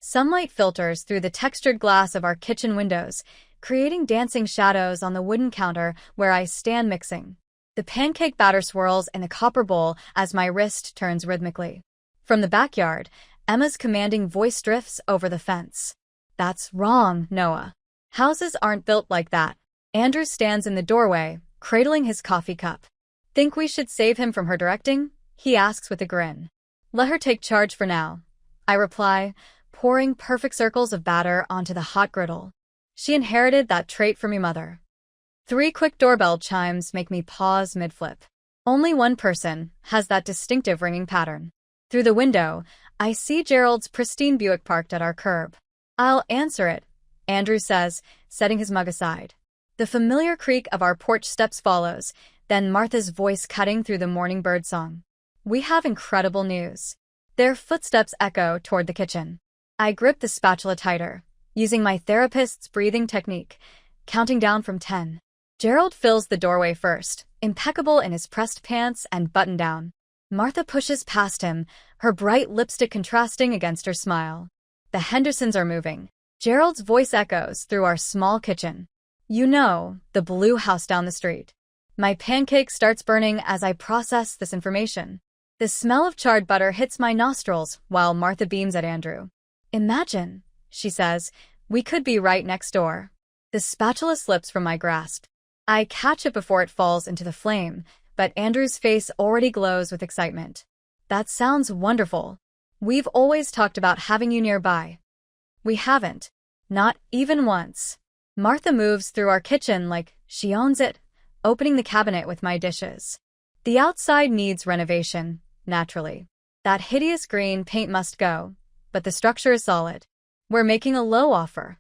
Sunlight filters through the textured glass of our kitchen windows, creating dancing shadows on the wooden counter where I stand mixing. The pancake batter swirls in the copper bowl as my wrist turns rhythmically. From the backyard, Emma's commanding voice drifts over the fence. "That's wrong, Noah. Houses aren't built like that." Andrew stands in the doorway, cradling his coffee cup. "Think we should save him from her directing?" he asks with a grin. "Let her take charge for now," I reply, pouring perfect circles of batter onto the hot griddle. She inherited that trait from your mother. 3 quick doorbell chimes make me pause mid-flip. Only one person has that distinctive ringing pattern. Through the window, I see Gerald's pristine Buick parked at our curb. "I'll answer it," Andrew says, setting his mug aside. The familiar creak of our porch steps follows, then Martha's voice cutting through the morning birdsong. "We have incredible news." Their footsteps echo toward the kitchen. I grip the spatula tighter, using my therapist's breathing technique, counting down from 10. Gerald fills the doorway first, impeccable in his pressed pants and button-down. Martha pushes past him, her bright lipstick contrasting against her smile. "The Hendersons are moving." Gerald's voice echoes through our small kitchen. "You know, the blue house down the street." My pancake starts burning as I process this information. The smell of charred butter hits my nostrils while Martha beams at Andrew. "Imagine," she says, "we could be right next door." The spatula slips from my grasp. I catch it before it falls into the flame, but Andrew's face already glows with excitement. "That sounds wonderful. We've always talked about having you nearby." "We haven't. Not even once." Martha moves through our kitchen like she owns it, opening the cabinet with my dishes. The outside needs renovation, naturally. That hideous green paint must go, but the structure is solid. We're making a low offer.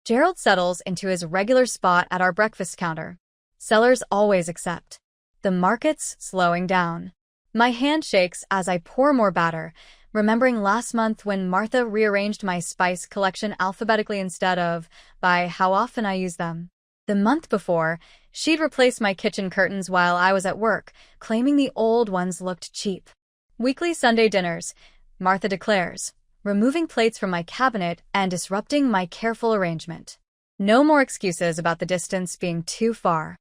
Gerald settles into his regular spot at our breakfast counter. Sellers always accept. The market's slowing down. My hand shakes as I pour more batter, remembering last month when Martha rearranged my spice collection alphabetically instead of by how often I use them. The month before, she'd replaced my kitchen curtains while I was at work, claiming the old ones looked cheap. "Weekly Sunday dinners," Martha declares, removing plates from my cabinet and disrupting my careful arrangement. No more excuses about the distance being too far.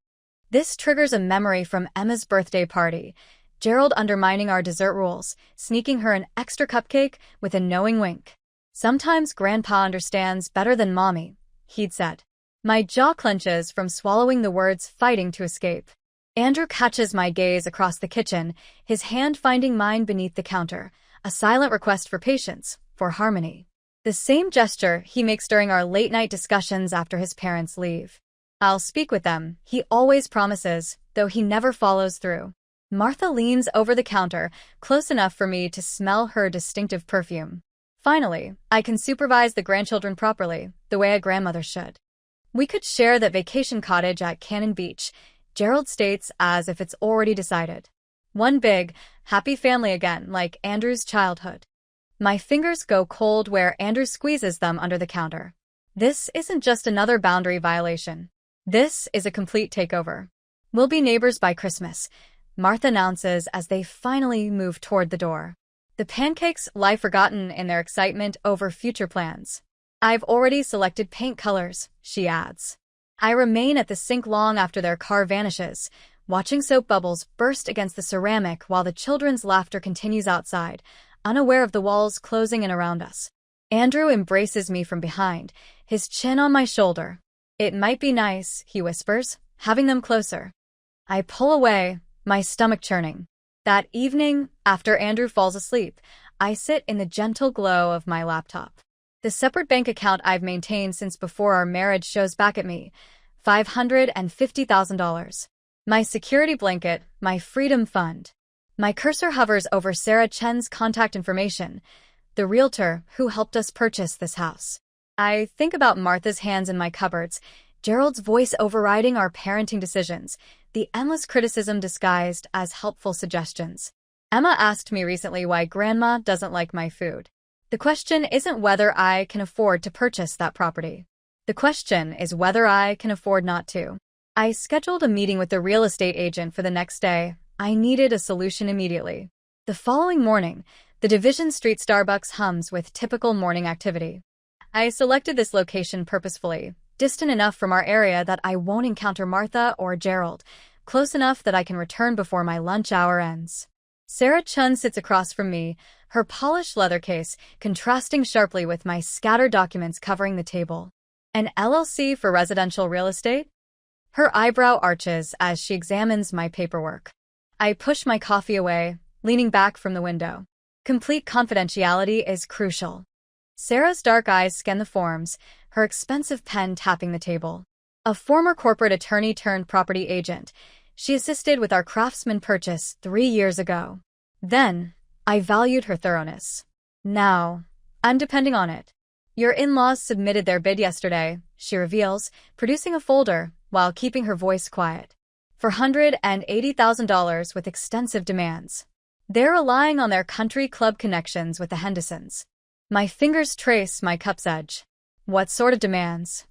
This triggers a memory from Emma's birthday party, Gerald undermining our dessert rules, sneaking her an extra cupcake with a knowing wink. "Sometimes Grandpa understands better than Mommy," he'd said. My jaw clenches from swallowing the words fighting to escape. Andrew catches my gaze across the kitchen, his hand finding mine beneath the counter, a silent request for patience, for harmony. The same gesture he makes during our late-night discussions after his parents leave. "I'll speak with them," he always promises, though he never follows through. Martha leans over the counter, close enough for me to smell her distinctive perfume. Finally, I can supervise the grandchildren properly, the way a grandmother should. "We could share that vacation cottage at Cannon Beach," Gerald states as if it's already decided. "One big, happy family again, like Andrew's childhood." My fingers go cold where Andrew squeezes them under the counter. This isn't just another boundary violation. This is a complete takeover. "We'll be neighbors by Christmas," Martha announces as they finally move toward the door. The pancakes lie forgotten in their excitement over future plans. "I've already selected paint colors," she adds. I remain at the sink long after their car vanishes, watching soap bubbles burst against the ceramic while the children's laughter continues outside, unaware of the walls closing in around us. Andrew embraces me from behind, his chin on my shoulder. "It might be nice," he whispers, "having them closer." I pull away, my stomach churning. That evening, after Andrew falls asleep, I sit in the gentle glow of my laptop. The separate bank account I've maintained since before our marriage shows back at me, $550,000. My security blanket, my freedom fund. My cursor hovers over Sarah Chen's contact information, the realtor who helped us purchase this house. I think about Martha's hands in my cupboards, Gerald's voice overriding our parenting decisions, the endless criticism disguised as helpful suggestions. Emma asked me recently why Grandma doesn't like my food. The question isn't whether I can afford to purchase that property. The question is whether I can afford not to. I scheduled a meeting with the real estate agent for the next day. I needed a solution immediately. The following morning, The Division Street Starbucks hums with typical morning activity. I selected this location purposefully, distant enough from our area that I won't encounter Martha or Gerald, close enough that I can return before my lunch hour ends. Sarah Chun sits across from me, her polished leather case contrasting sharply with my scattered documents covering the table. An LLC for residential real estate? Her eyebrow arches as she examines my paperwork. I push my coffee away, leaning back from the window. Complete confidentiality is crucial. Sarah's dark eyes scan the forms, her expensive pen tapping the table. A former corporate attorney turned property agent, she assisted with our Craftsman purchase 3 years ago. Then, I valued her thoroughness. Now, I'm depending on it. Your in-laws submitted their bid yesterday, she reveals, producing a folder while keeping her voice quiet. For $180,000 with extensive demands. They're relying on their country club connections with the Hendersons. My fingers trace my cup's edge. What sort of demands?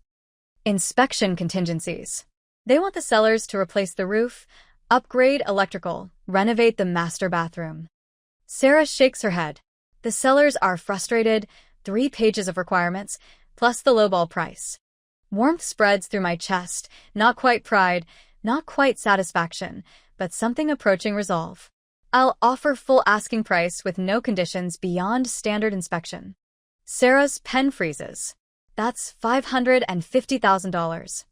Inspection contingencies. They want the sellers to replace the roof, upgrade electrical, renovate the master bathroom. Sarah shakes her head. The sellers are frustrated, 3 pages of requirements, plus the lowball price. Warmth spreads through my chest, not quite pride, not quite satisfaction, but something approaching resolve. I'll offer full asking price with no conditions beyond standard inspection. Sarah's pen freezes. That's $550,000.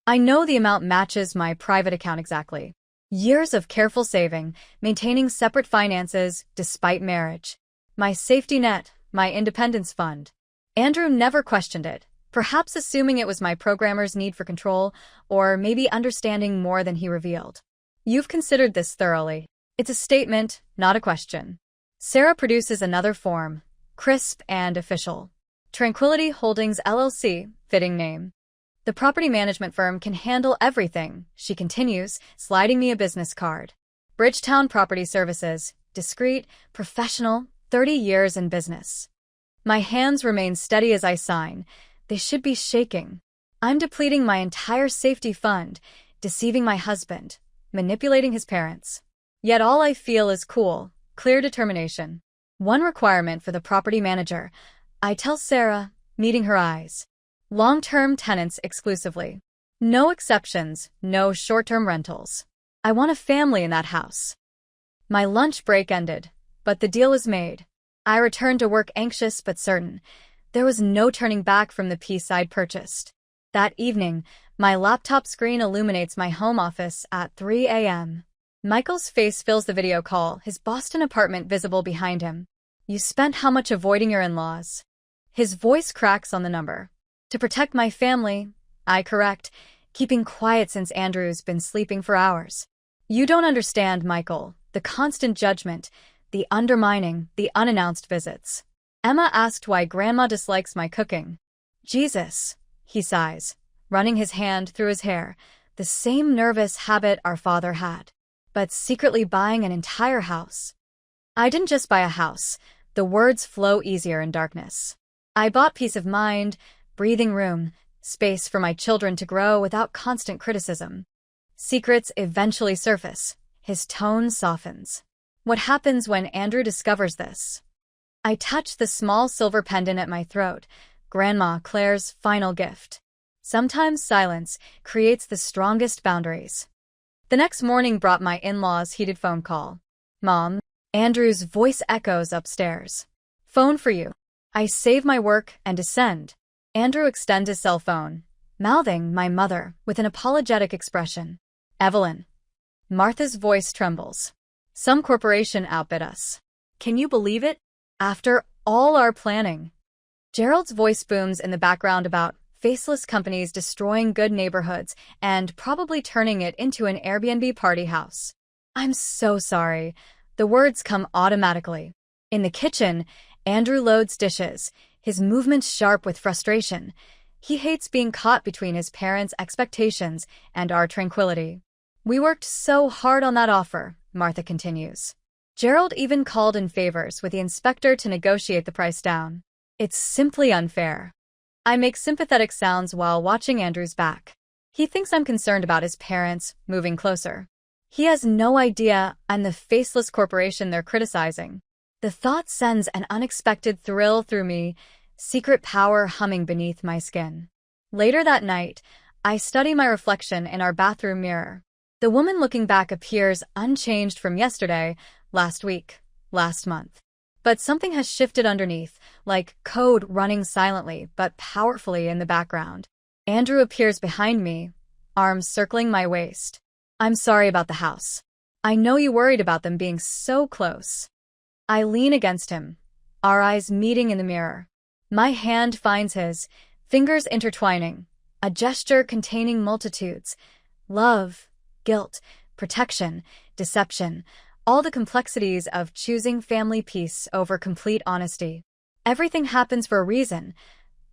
I know the amount matches my private account exactly. Years of careful saving, maintaining separate finances despite marriage. My safety net, my independence fund. Andrew never questioned it, perhaps assuming it was my programmer's need for control, or maybe understanding more than he revealed. You've considered this thoroughly. It's a statement, not a question. Sarah produces another form, crisp and official. Tranquility Holdings LLC, fitting name. The property management firm can handle everything, she continues, sliding me a business card. Bridgetown Property Services, discreet, professional, 30 years in business. My hands remain steady as I sign. They should be shaking. I'm depleting my entire safety fund, deceiving my husband, manipulating his parents. Yet all I feel is cool, clear determination. One requirement for the property manager, I tell Sarah, meeting her eyes. Long-term tenants exclusively. No exceptions, no short-term rentals. I want a family in that house. My lunch break ended, but the deal was made. I returned to work anxious but certain. There was no turning back from the piece I'd purchased. That evening, my laptop screen illuminates my home office at 3 a.m. Michael's face fills the video call, his Boston apartment visible behind him. You spent how much avoiding your in-laws? His voice cracks on the number. To protect my family, I correct, keeping quiet since Andrew's been sleeping for hours. You don't understand, Michael, the constant judgment, the undermining, the unannounced visits. Emma asked why Grandma dislikes my cooking. Jesus, he sighs, running his hand through his hair, the same nervous habit our father had. But secretly buying an entire house. I didn't just buy a house. The words flow easier in darkness. I bought peace of mind, breathing room, space for my children to grow without constant criticism. Secrets eventually surface. His tone softens. What happens when Andrew discovers this? I touch the small silver pendant at my throat, Grandma Claire's final gift. Sometimes silence creates the strongest boundaries. The next morning brought my in-laws' heated phone call. Mom, Andrew's voice echoes upstairs. Phone for you. I save my work and descend. Andrew extends his cell phone, mouthing my mother with an apologetic expression. Evelyn. Martha's voice trembles. Some corporation outbid us. Can you believe it? After all our planning. Gerald's voice booms in the background about faceless companies destroying good neighborhoods and probably turning it into an Airbnb party house. I'm so sorry. The words come automatically. In the kitchen, Andrew loads dishes, his movements sharp with frustration. He hates being caught between his parents' expectations and our tranquility. We worked so hard on that offer, Martha continues. Gerald even called in favors with the inspector to negotiate the price down. It's simply unfair. I make sympathetic sounds while watching Andrew's back. He thinks I'm concerned about his parents moving closer. He has no idea I'm the faceless corporation they're criticizing. The thought sends an unexpected thrill through me, secret power humming beneath my skin. Later that night, I study my reflection in our bathroom mirror. The woman looking back appears unchanged from yesterday, last week, last month. But something has shifted underneath, like code running silently but powerfully in the background. Andrew appears behind me, arms circling my waist. I'm sorry about the house. I know you worried about them being so close. I lean against him, our eyes meeting in the mirror. My hand finds his, fingers intertwining, a gesture containing multitudes. Love, guilt, protection, deception, all the complexities of choosing family peace over complete honesty. Everything happens for a reason,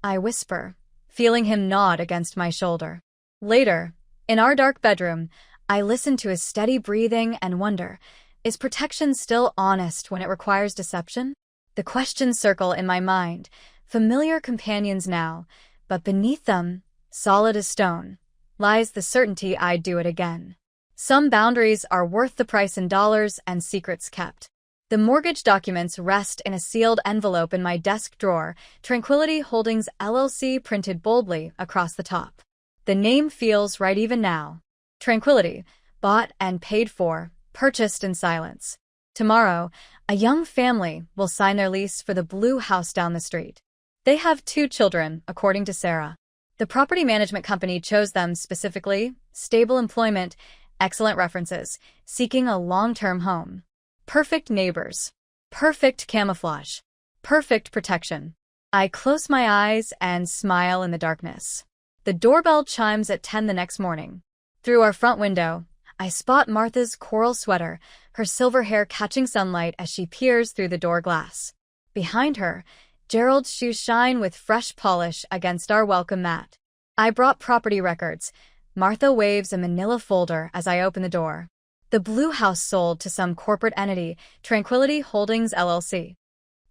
I whisper, feeling him nod against my shoulder. Later, in our dark bedroom, I listen to his steady breathing and wonder, is protection still honest when it requires deception? The questions circle in my mind, familiar companions now, but beneath them, solid as stone, lies the certainty I'd do it again. Some boundaries are worth the price in dollars and secrets kept. The mortgage documents rest in a sealed envelope in my desk drawer, Tranquility Holdings LLC printed boldly across the top. The name feels right even now. Tranquility, bought and paid for, purchased in silence. Tomorrow, a young family will sign their lease for the blue house down the street. They have 2 children, according to Sarah. The property management company chose them specifically, stable employment, excellent references, seeking a long-term home. Perfect neighbors. Perfect camouflage. Perfect protection. I close my eyes and smile in the darkness. The doorbell chimes at 10 the next morning. Through our front window, I spot Martha's coral sweater, her silver hair catching sunlight as she peers through the door glass. Behind her, Gerald's shoes shine with fresh polish against our welcome mat. I brought property records. Martha waves a manila folder as I open the door. The blue house sold to some corporate entity, Tranquility Holdings LLC.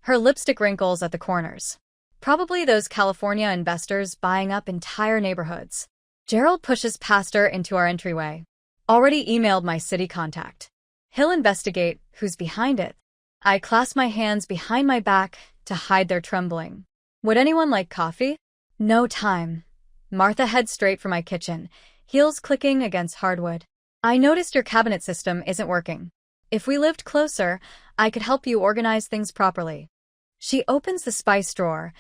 Her lipstick wrinkles at the corners. Probably those California investors buying up entire neighborhoods. Gerald pushes past her into our entryway. Already emailed my city contact. He'll investigate who's behind it. I clasp my hands behind my back to hide their trembling. Would anyone like coffee? No time. Martha heads straight for my kitchen, heels clicking against hardwood. I noticed your cabinet system isn't working. If we lived closer, I could help you organize things properly. She opens the spice drawer,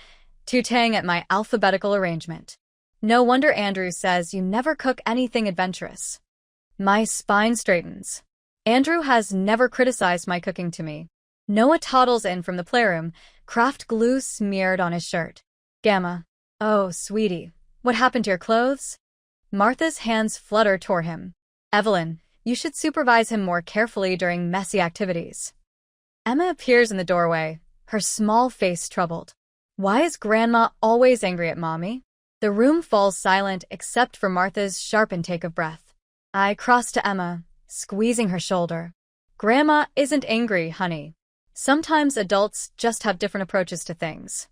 tooting at my alphabetical arrangement. No wonder Andrew says you never cook anything adventurous. My spine straightens. Andrew has never criticized my cooking to me. Noah toddles in from the playroom, craft glue smeared on his shirt. Gamma. Oh, sweetie. What happened to your clothes? Martha's hands flutter toward him. Evelyn, you should supervise him more carefully during messy activities. Emma appears in the doorway, her small face troubled. Why is Grandma always angry at Mommy? The room falls silent except for Martha's sharp intake of breath. I cross to Emma, squeezing her shoulder. Grandma isn't angry, honey. Sometimes adults just have different approaches to things.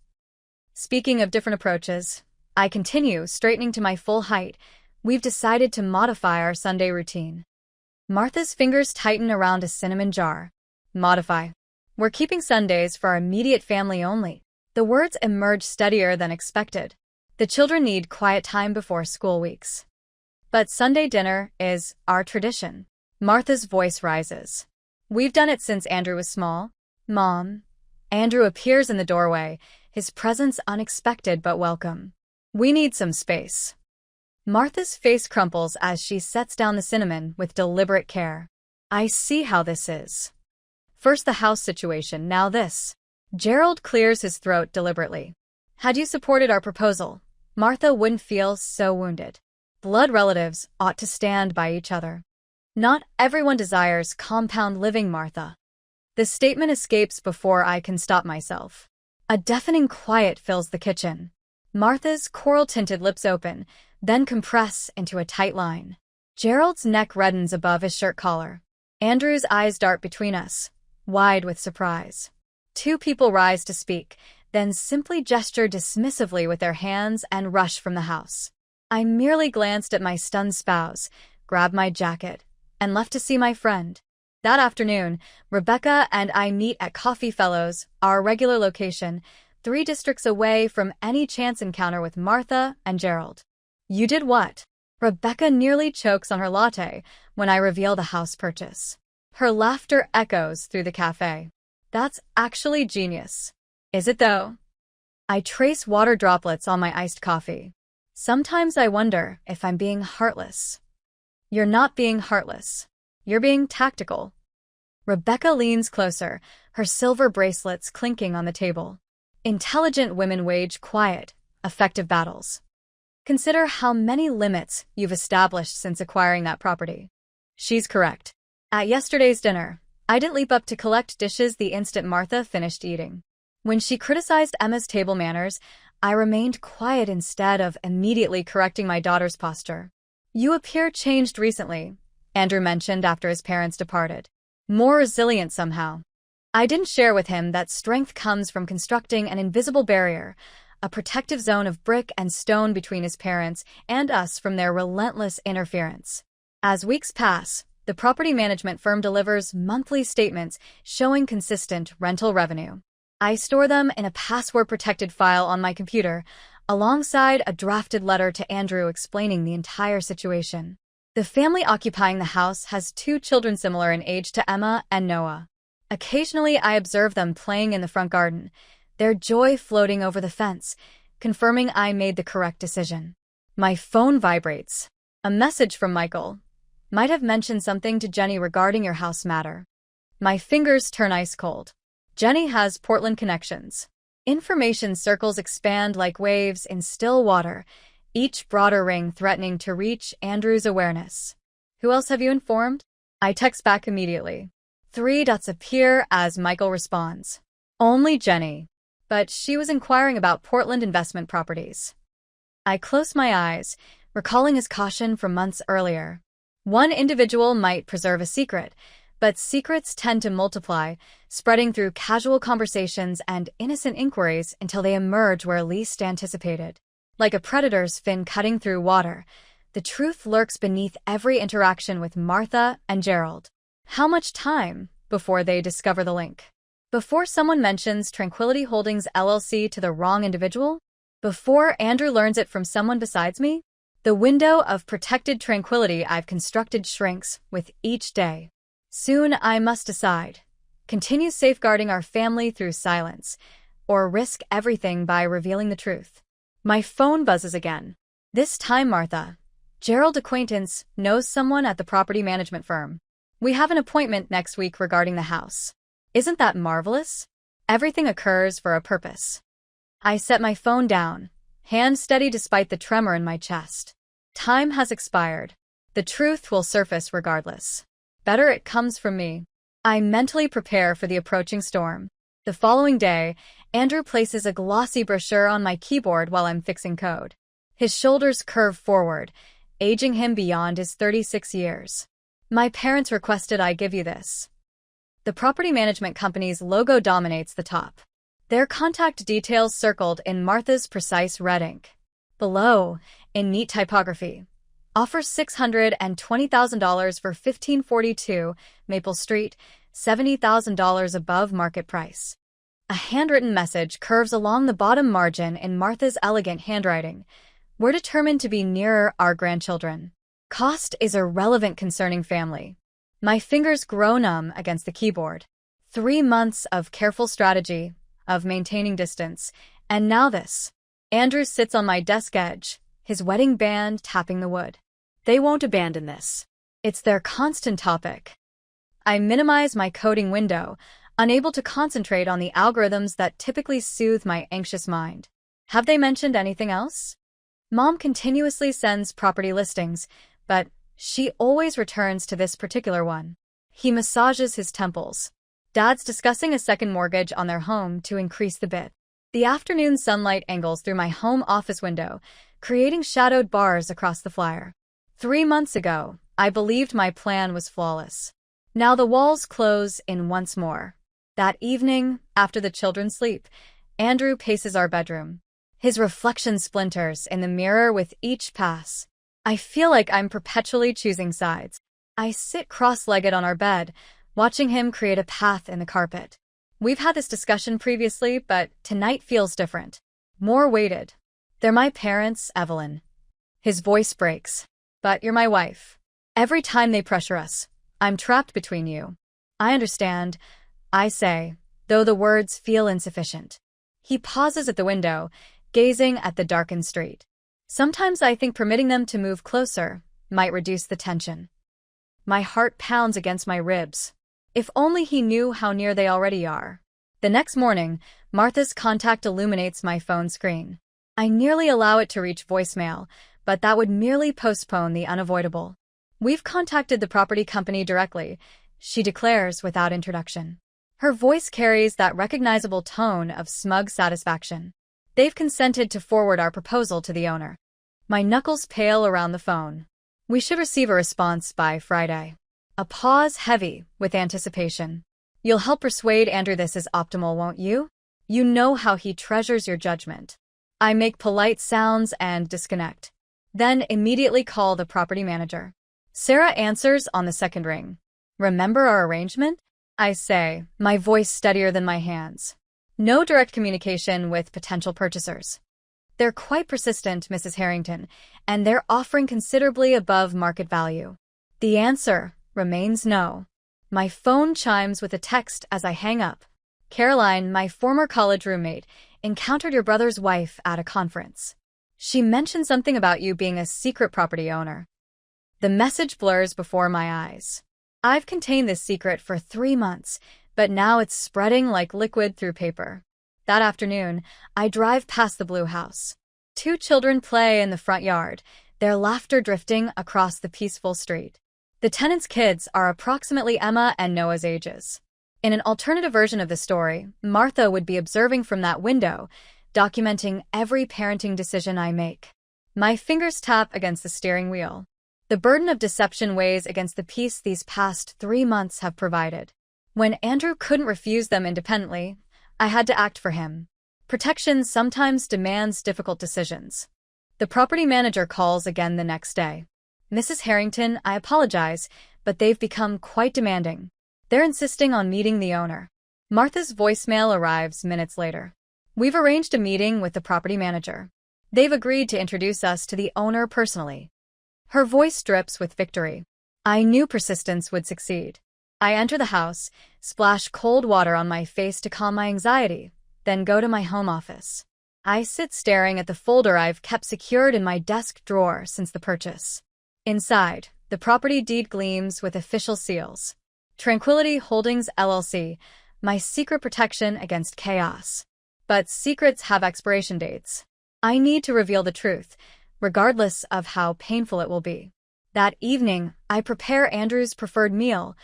Speaking of different approaches, I continue, straightening to my full height. We've decided to modify our Sunday routine. Martha's fingers tighten around a cinnamon jar. Modify. We're keeping Sundays for our immediate family only. The words emerge steadier than expected. The children need quiet time before school weeks. But Sunday dinner is our tradition. Martha's voice rises. We've done it since Andrew was small. Mom. Andrew appears in the doorway, his presence unexpected but welcome. We need some space. Martha's face crumples as she sets down the cinnamon with deliberate care. I see how this is. First the house situation, now this. Gerald clears his throat deliberately. Had you supported our proposal, Martha wouldn't feel so wounded. Blood relatives ought to stand by each other. Not everyone desires compound living, Martha. The statement escapes before I can stop myself. A deafening quiet fills the kitchen. Martha's coral-tinted lips open, then compress into a tight line. Gerald's neck reddens above his shirt collar. Andrew's eyes dart between us, wide with surprise. 2 people rise to speak, then simply gesture dismissively with their hands and rush from the house. I merely glanced at my stunned spouse, grabbed my jacket, and left to see my friend. That afternoon, Rebecca and I meet at Coffee Fellows, our regular location, 3 districts away from any chance encounter with Martha and Gerald. You did what? Rebecca nearly chokes on her latte when I reveal the house purchase. Her laughter echoes through the cafe. That's actually genius. Is it though? I trace water droplets on my iced coffee. Sometimes I wonder if I'm being heartless. You're not being heartless. You're being tactical. Rebecca leans closer, her silver bracelets clinking on the table. Intelligent women wage quiet, effective battles. Consider how many limits you've established since acquiring that property. She's correct. At yesterday's dinner, I didn't leap up to collect dishes the instant Martha finished eating. When she criticized Emma's table manners, I remained quiet instead of immediately correcting my daughter's posture. You appear changed recently, Andrew mentioned after his parents departed. More resilient somehow. I didn't share with him that strength comes from constructing an invisible barrier, a protective zone of brick and stone between his parents and us from their relentless interference. As weeks pass, the property management firm delivers monthly statements showing consistent rental revenue. I store them in a password-protected file on my computer, alongside a drafted letter to Andrew explaining the entire situation. The family occupying the house has 2 children similar in age to Emma and Noah. Occasionally, I observe them playing in the front garden, their joy floating over the fence, confirming I made the correct decision. My phone vibrates. A message from Michael. Might have mentioned something to Jenny regarding your house matter. My fingers turn ice cold. Jenny has Portland connections. Information circles expand like waves in still water, each broader ring threatening to reach Andrew's awareness. Who else have you informed? I text back immediately. 3 dots appear as Michael responds. Only Jenny. But she was inquiring about Portland investment properties. I close my eyes, recalling his caution from months earlier. One individual might preserve a secret, but secrets tend to multiply, spreading through casual conversations and innocent inquiries until they emerge where least anticipated. Like a predator's fin cutting through water, the truth lurks beneath every interaction with Martha and Gerald. How much time before they discover the link? Before someone mentions Tranquility Holdings LLC to the wrong individual? Before Andrew learns it from someone besides me? The window of protected tranquility I've constructed shrinks with each day. Soon I must decide. Continue safeguarding our family through silence, or risk everything by revealing the truth. My phone buzzes again. This time, Martha. Gerald acquaintance knows someone at the property management firm. We have an appointment next week regarding the house. Isn't that marvelous? Everything occurs for a purpose. I set my phone down, hand steady despite the tremor in my chest. Time has expired. The truth will surface regardless. Better it comes from me. I mentally prepare for the approaching storm. The following day, Andrew places a glossy brochure on my keyboard while I'm fixing code. His shoulders curve forward, aging him beyond his 36 years. My parents requested I give you this. The property management company's logo dominates the top. Their contact details circled in Martha's precise red ink. Below, in neat typography, offers $620,000 for 1542 Maple Street, $70,000 above market price. A handwritten message curves along the bottom margin in Martha's elegant handwriting. We're determined to be nearer our grandchildren. Cost is irrelevant concerning family. My fingers grow numb against the keyboard. 3 months of careful strategy, of maintaining distance, and now this. Andrew sits on my desk edge, his wedding band tapping the wood. They won't abandon this. It's their constant topic. I minimize my coding window, unable to concentrate on the algorithms that typically soothe my anxious mind. Have they mentioned anything else? Mom continuously sends property listings, but she always returns to this particular one. He massages his temples. Dad's discussing a second mortgage on their home to increase the bid. The afternoon sunlight angles through my home office window, creating shadowed bars across the flyer. 3 months ago, I believed my plan was flawless. Now the walls close in once more. That evening, after the children sleep, Andrew paces our bedroom. His reflection splinters in the mirror with each pass. I feel like I'm perpetually choosing sides. I sit cross-legged on our bed, watching him create a path in the carpet. We've had this discussion previously, but tonight feels different. More weighted. They're my parents, Evelyn. His voice breaks. But you're my wife. Every time they pressure us, I'm trapped between you. I understand, I say, though the words feel insufficient. He pauses at the window, gazing at the darkened street. Sometimes I think permitting them to move closer might reduce the tension. My heart pounds against my ribs. If only he knew how near they already are. The next morning, Martha's contact illuminates my phone screen. I nearly allow it to reach voicemail, but that would merely postpone the unavoidable. We've contacted the property company directly, she declares without introduction. Her voice carries that recognizable tone of smug satisfaction. They've consented to forward our proposal to the owner. My knuckles pale around the phone. We should receive a response by Friday. A pause heavy with anticipation. You'll help persuade Andrew this is optimal, won't you? You know how he treasures your judgment. I make polite sounds and disconnect. Then immediately call the property manager. Sarah answers on the second ring. Remember our arrangement? I say, my voice steadier than my hands. No direct communication with potential purchasers. They're quite persistent, Mrs. Harrington, and they're offering considerably above market value. The answer remains no. My phone chimes with a text as I hang up. Caroline, my former college roommate, encountered your brother's wife at a conference. She mentioned something about you being a secret property owner. The message blurs before my eyes. I've contained this secret for 3 months, but now it's spreading like liquid through paper. That afternoon, I drive past the blue house. 2 children play in the front yard, their laughter drifting across the peaceful street. The tenants' kids are approximately Emma and Noah's ages. In an alternative version of the story, Martha would be observing from that window, documenting every parenting decision I make. My fingers tap against the steering wheel. The burden of deception weighs against the peace these past 3 months have provided. When Andrew couldn't refuse them independently, I had to act for him. Protection sometimes demands difficult decisions. The property manager calls again the next day. Mrs. Harrington, I apologize, but they've become quite demanding. They're insisting on meeting the owner. Martha's voicemail arrives minutes later. We've arranged a meeting with the property manager. They've agreed to introduce us to the owner personally. Her voice drips with victory. I knew persistence would succeed. I enter the house, splash cold water on my face to calm my anxiety, then go to my home office. I sit staring at the folder I've kept secured in my desk drawer since the purchase. Inside, the property deed gleams with official seals. Tranquility Holdings LLC, my secret protection against chaos. But secrets have expiration dates. I need to reveal the truth, regardless of how painful it will be. That evening, I prepare Andrew's preferred meal,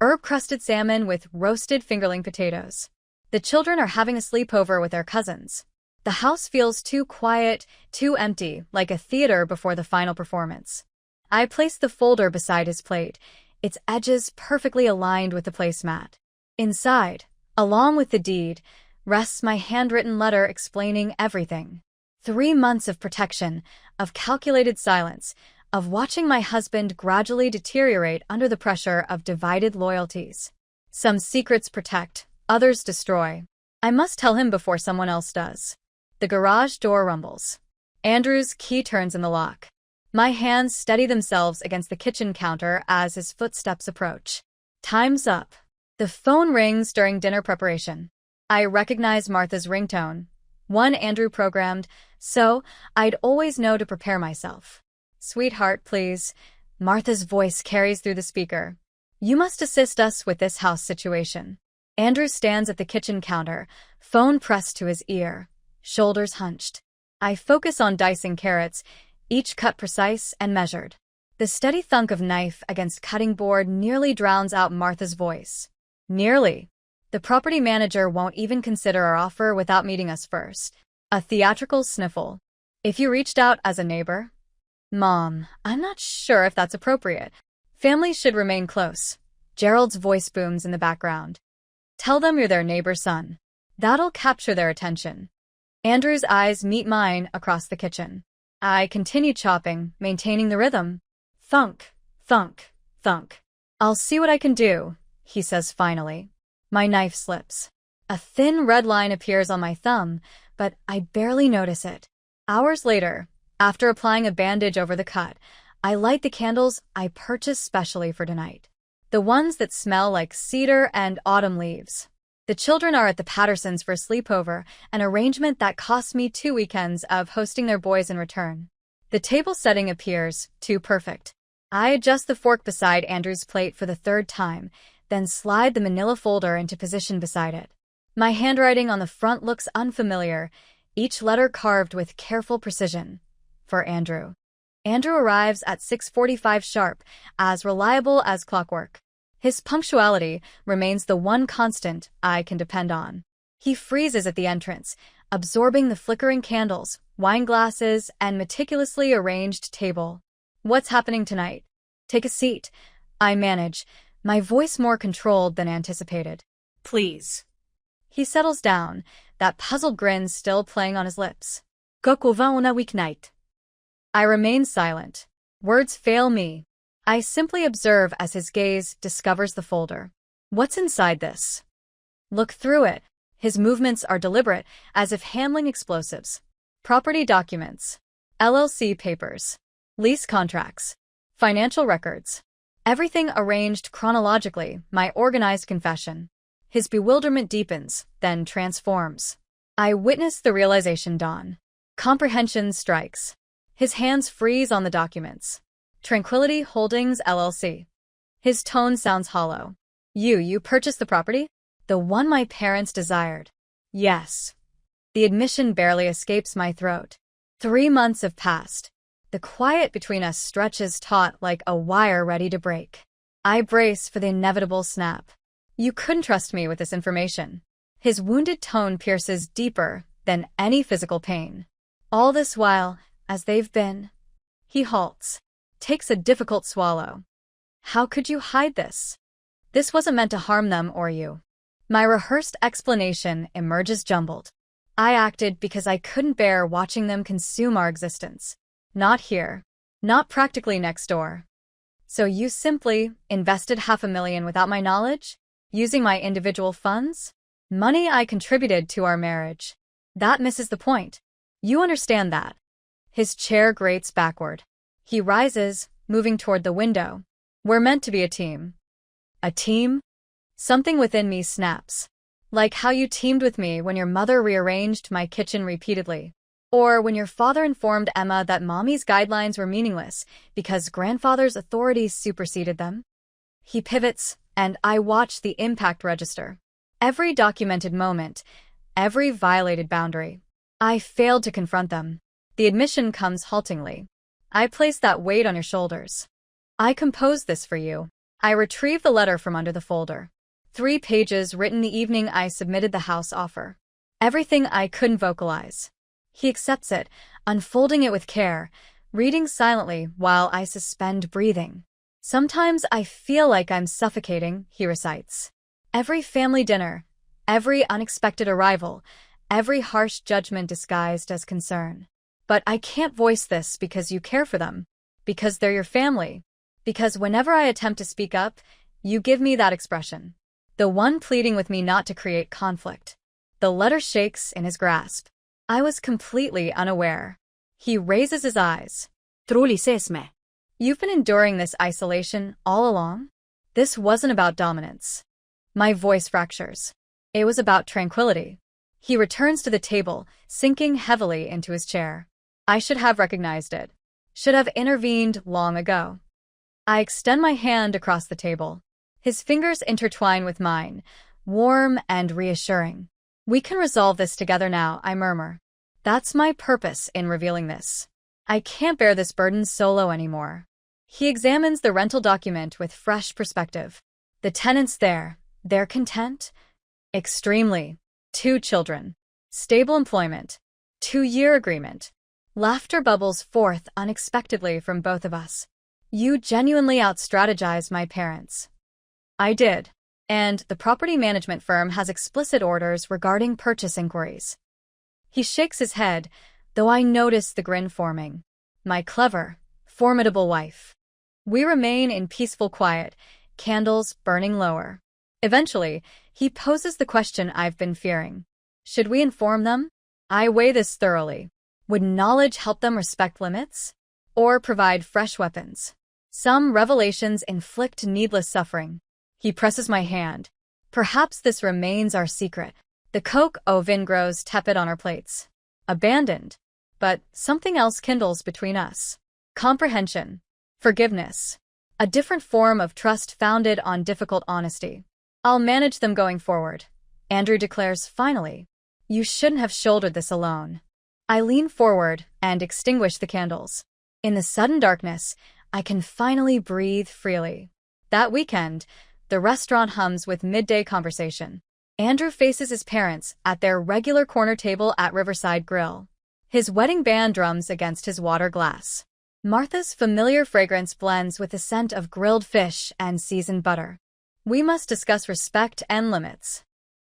herb-crusted salmon with roasted fingerling potatoes. The children are having a sleepover with their cousins. The house feels too quiet, too empty, like a theater before the final performance. I place the folder beside his plate, its edges perfectly aligned with the placemat. Inside, along with the deed, rests my handwritten letter explaining everything. 3 months of protection, of calculated silence, of watching my husband gradually deteriorate under the pressure of divided loyalties. Some secrets protect, others destroy. I must tell him before someone else does. The garage door rumbles. Andrew's key turns in the lock. My hands steady themselves against the kitchen counter as his footsteps approach. Time's up. The phone rings during dinner preparation. I recognize Martha's ringtone. One Andrew programmed, so I'd always know to prepare myself. Sweetheart, please. Martha's voice carries through the speaker. You must assist us with this house situation. Andrew stands at the kitchen counter, phone pressed to his ear, shoulders hunched. I focus on dicing carrots, each cut precise and measured. The steady thunk of knife against cutting board nearly drowns out Martha's voice. Nearly. The property manager won't even consider our offer without meeting us first. A theatrical sniffle. If you reached out as a neighbor? Mom, I'm not sure if that's appropriate. Families should remain close. Gerald's voice booms in the background. Tell them you're their neighbor's son. That'll capture their attention. Andrew's eyes meet mine across the kitchen. I continue chopping, maintaining the rhythm. Thunk, thunk, thunk. I'll see what I can do, he says finally. My knife slips. A thin red line appears on my thumb, but I barely notice it. Hours later, after applying a bandage over the cut, I light the candles I purchased specially for tonight. The ones that smell like cedar and autumn leaves. The children are at the Pattersons for a sleepover, an arrangement that cost me 2 weekends of hosting their boys in return. The table setting appears too perfect. I adjust the fork beside Andrew's plate for the 3rd time, then slide the manila folder into position beside it. My handwriting on the front looks unfamiliar, each letter carved with careful precision. For Andrew. Andrew arrives at 6:45 sharp, as reliable as clockwork. His punctuality remains the one constant I can depend on. He freezes at the entrance, absorbing the flickering candles, wine glasses, and meticulously arranged table. What's happening tonight? Take a seat. I manage, my voice more controlled than anticipated. Please. He settles down, that puzzled grin still playing on his lips. Qu'on va on a weeknight. I remain silent. Words fail me. I simply observe as his gaze discovers the folder. What's inside this? Look through it. His movements are deliberate, as if handling explosives. Property documents. LLC papers. Lease contracts. Financial records. Everything arranged chronologically, my organized confession. His bewilderment deepens, then transforms. I witness the realization dawn. Comprehension strikes. His hands freeze on the documents. Tranquility Holdings, LLC. His tone sounds hollow. You purchased the property? The one my parents desired. Yes. The admission barely escapes my throat. 3 months have passed. The quiet between us stretches taut like a wire ready to break. I brace for the inevitable snap. You couldn't trust me with this information. His wounded tone pierces deeper than any physical pain. All this while, as they've been. He halts, takes a difficult swallow. How could you hide this? This wasn't meant to harm them or you. My rehearsed explanation emerges jumbled. I acted because I couldn't bear watching them consume our existence. Not here. Not practically next door. So you simply invested $500,000 without my knowledge? Using my individual funds? Money I contributed to our marriage. That misses the point. You understand that. His chair grates backward. He rises, moving toward the window. We're meant to be a team. A team? Something within me snaps. Like how you teamed with me when your mother rearranged my kitchen repeatedly. Or when your father informed Emma that mommy's guidelines were meaningless because grandfather's authority superseded them. He pivots, and I watch the impact register. Every documented moment, every violated boundary. I failed to confront them. The admission comes haltingly. I place that weight on your shoulders. I composed this for you. I retrieve the letter from under the folder. 3 pages written the evening I submitted the house offer. Everything I couldn't vocalize. He accepts it, unfolding it with care, reading silently while I suspend breathing. Sometimes I feel like I'm suffocating, he recites. Every family dinner, every unexpected arrival, every harsh judgment disguised as concern. But I can't voice this because you care for them, because they're your family, because whenever I attempt to speak up, you give me that expression. The one pleading with me not to create conflict. The letter shakes in his grasp. I was completely unaware. He raises his eyes. Truly sesme. You've been enduring this isolation all along? This wasn't about dominance. My voice fractures. It was about tranquility. He returns to the table, sinking heavily into his chair. I should have recognized it. Should have intervened long ago. I extend my hand across the table. His fingers intertwine with mine, warm and reassuring. We can resolve this together now, I murmur. That's my purpose in revealing this. I can't bear this burden solo anymore. He examines the rental document with fresh perspective. The tenants there, they're content? Extremely. 2 children. Stable employment. 2-year agreement. Laughter bubbles forth unexpectedly from both of us. You genuinely out-strategized my parents. I did. And the property management firm has explicit orders regarding purchase inquiries. He shakes his head, though I notice the grin forming. My clever, formidable wife. We remain in peaceful quiet, candles burning lower. Eventually, he poses the question I've been fearing. Should we inform them? I weigh this thoroughly. Would knowledge help them respect limits? Or provide fresh weapons? Some revelations inflict needless suffering. He presses my hand. Perhaps this remains our secret. The coke oven grows tepid on our plates. Abandoned. But something else kindles between us. Comprehension. Forgiveness. A different form of trust founded on difficult honesty. I'll manage them going forward. Andrew declares finally. You shouldn't have shouldered this alone. I lean forward and extinguish the candles. In the sudden darkness, I can finally breathe freely. That weekend, the restaurant hums with midday conversation. Andrew faces his parents at their regular corner table at Riverside Grill. His wedding band drums against his water glass. Martha's familiar fragrance blends with the scent of grilled fish and seasoned butter. We must discuss respect and limits.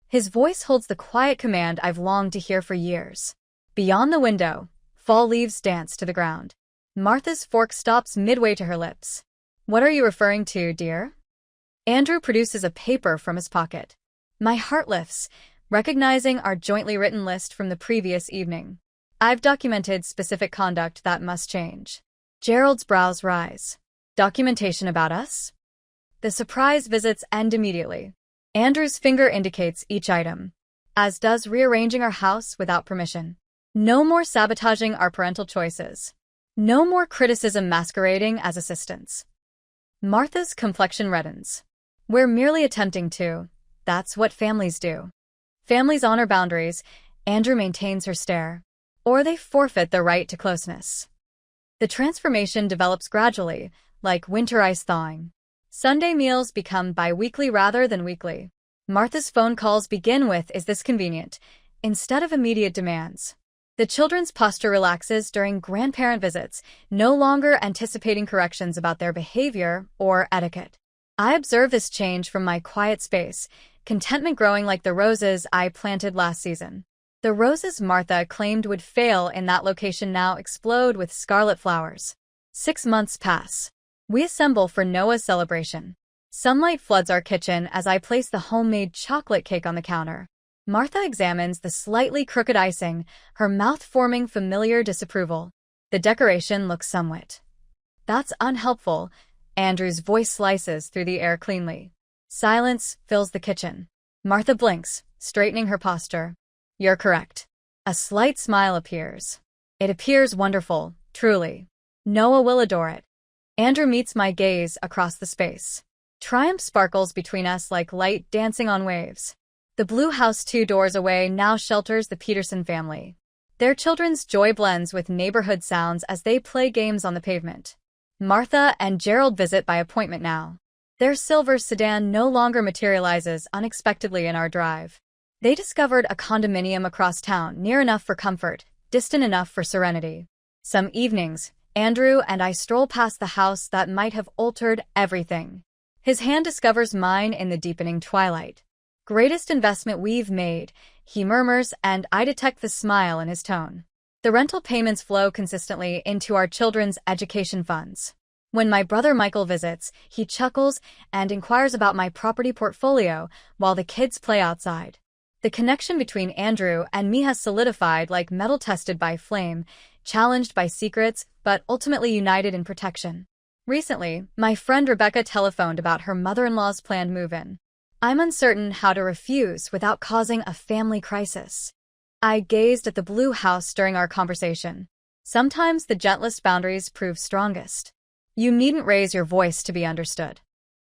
His voice holds the quiet command I've longed to hear for years. Beyond the window, fall leaves dance to the ground. Martha's fork stops midway to her lips. What are you referring to, dear? Andrew produces a paper from his pocket. My heart lifts, recognizing our jointly written list from the previous evening. I've documented specific conduct that must change. Gerald's brows rise. Documentation about us? The surprise visits end immediately. Andrew's finger indicates each item, as does rearranging our house without permission. No more sabotaging our parental choices. No more criticism masquerading as assistance. Martha's complexion reddens. We're merely attempting to. That's what families do. Families honor boundaries. Andrew maintains her stare. Or they forfeit the right to closeness. The transformation develops gradually, like winter ice thawing. Sunday meals become bi-weekly rather than weekly. Martha's phone calls begin with, "Is this convenient?" instead of immediate demands. The children's posture relaxes during grandparent visits, no longer anticipating corrections about their behavior or etiquette. I observe this change from my quiet space, contentment growing like the roses I planted last season. The roses Martha claimed would fail in that location now explode with scarlet flowers. 6 months pass. We assemble for Noah's celebration. Sunlight floods our kitchen as I place the homemade chocolate cake on the counter. Martha examines the slightly crooked icing, her mouth forming familiar disapproval. The decoration looks somewhat. That's unhelpful. Andrew's voice slices through the air cleanly. Silence fills the kitchen. Martha blinks, straightening her posture. You're correct. A slight smile appears. It appears wonderful, truly. Noah will adore it. Andrew meets my gaze across the space. Triumph sparkles between us like light dancing on waves. The blue house 2 doors away now shelters the Peterson family. Their children's joy blends with neighborhood sounds as they play games on the pavement. Martha and Gerald visit by appointment now. Their silver sedan no longer materializes unexpectedly in our drive. They discovered a condominium across town, near enough for comfort, distant enough for serenity. Some evenings, Andrew and I stroll past the house that might have altered everything. His hand discovers mine in the deepening twilight. Greatest investment we've made, he murmurs, and I detect the smile in his tone. The rental payments flow consistently into our children's education funds. When my brother Michael visits, he chuckles and inquires about my property portfolio while the kids play outside. The connection between Andrew and me has solidified like metal tested by flame, challenged by secrets, but ultimately united in protection. Recently, my friend Rebecca telephoned about her mother-in-law's planned move-in. I'm uncertain how to refuse without causing a family crisis. I gazed at the blue house during our conversation. Sometimes the gentlest boundaries prove strongest. You needn't raise your voice to be understood.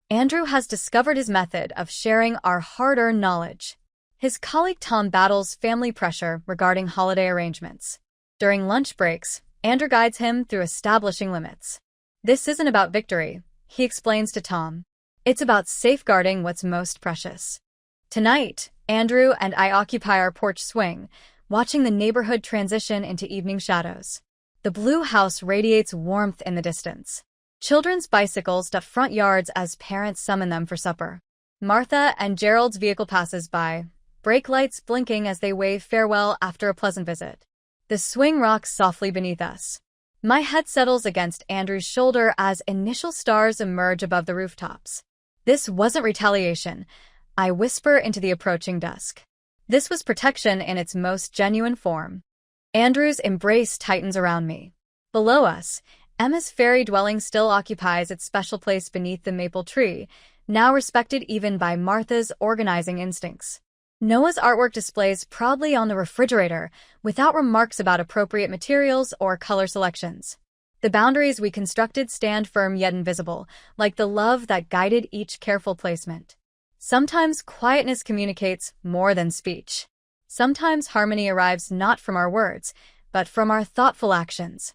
Andrew has discovered his method of sharing our hard-earned knowledge. His colleague Tom battles family pressure regarding holiday arrangements. During lunch breaks, Andrew guides him through establishing limits. This isn't about victory, he explains to Tom. It's about safeguarding what's most precious. Tonight, Andrew and I occupy our porch swing, watching the neighborhood transition into evening shadows. The blue house radiates warmth in the distance. Children's bicycles dot front yards as parents summon them for supper. Martha and Gerald's vehicle passes by, brake lights blinking as they wave farewell after a pleasant visit. The swing rocks softly beneath us. My head settles against Andrew's shoulder as initial stars emerge above the rooftops. This wasn't retaliation, I whisper into the approaching dusk. This was protection in its most genuine form. Andrew's embrace tightens around me. Below us, Emma's fairy dwelling still occupies its special place beneath the maple tree, now respected even by Martha's organizing instincts. Noah's artwork displays proudly on the refrigerator, without remarks about appropriate materials or color selections. The boundaries we constructed stand firm yet invisible, like the love that guided each careful placement. Sometimes quietness communicates more than speech. Sometimes harmony arrives not from our words, but from our thoughtful actions.